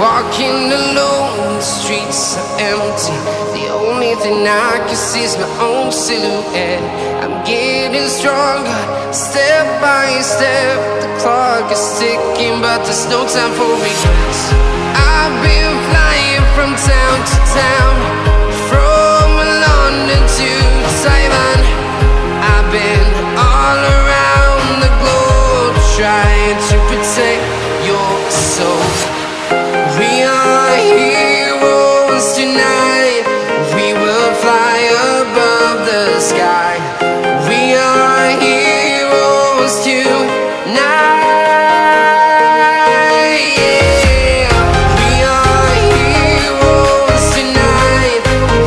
Walking alone, the streets are empty. The only thing I can see is my own silhouette. I'm getting stronger, step by step. The clock is ticking, but there's no time for regrets. I've been flying from town to town, from London to Taiwan. I've been all around the globe, trying to protect your soul. We are heroes tonight. We will fly above the sky. We are heroes tonight. Yeah. We are heroes tonight.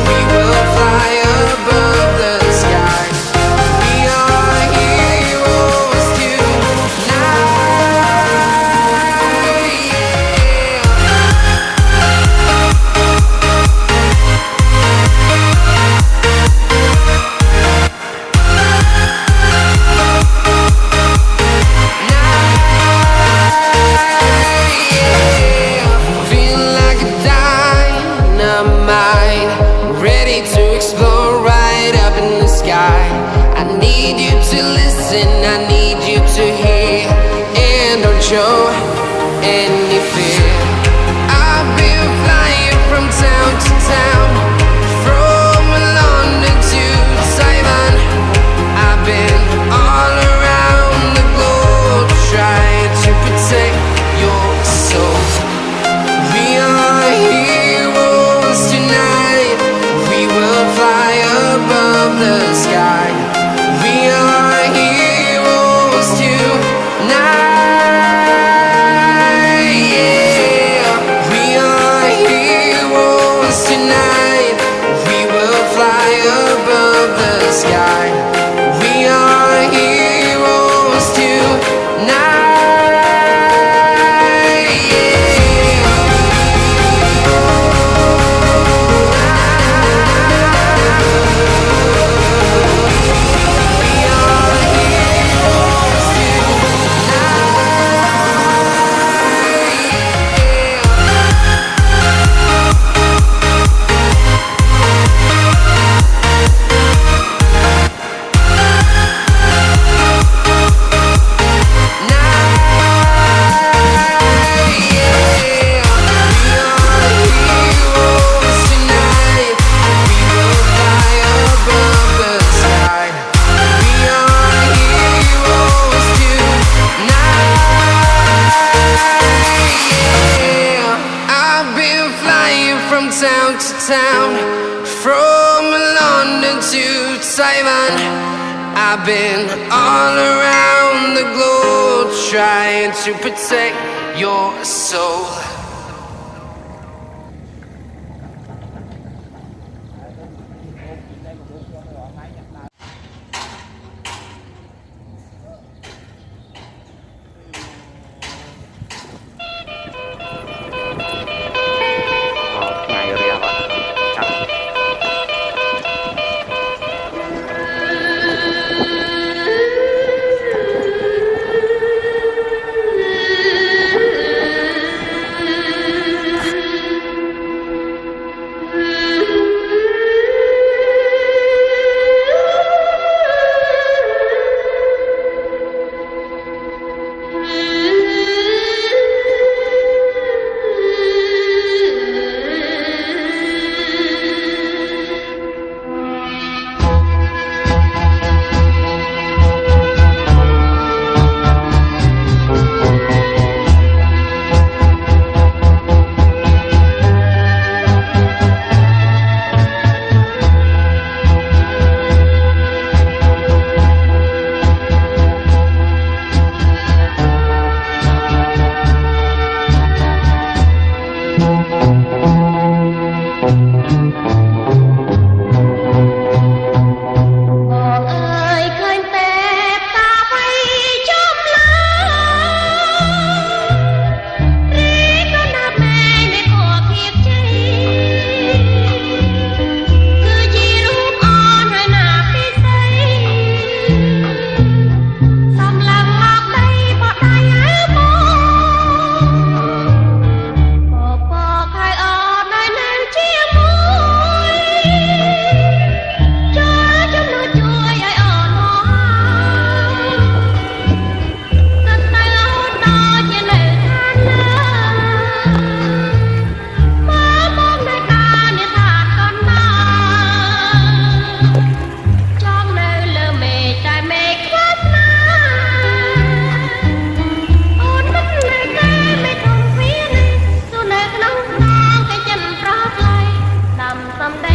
We will fly above the sky. We are heroes tonight. I need you to hear and don't show any fear. I've been flying from town to town, from London to Taiwan. I've been all around the globe, trying to protect your soul. We are heroes tonight. We will fly above the sky. We are heroes tonight. coming to Taiwan. I've been all around the globe trying to protect your soul.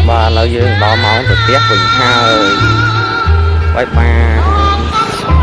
Ba lâu dương đó máu từ tiếc bình ha ơi bye bye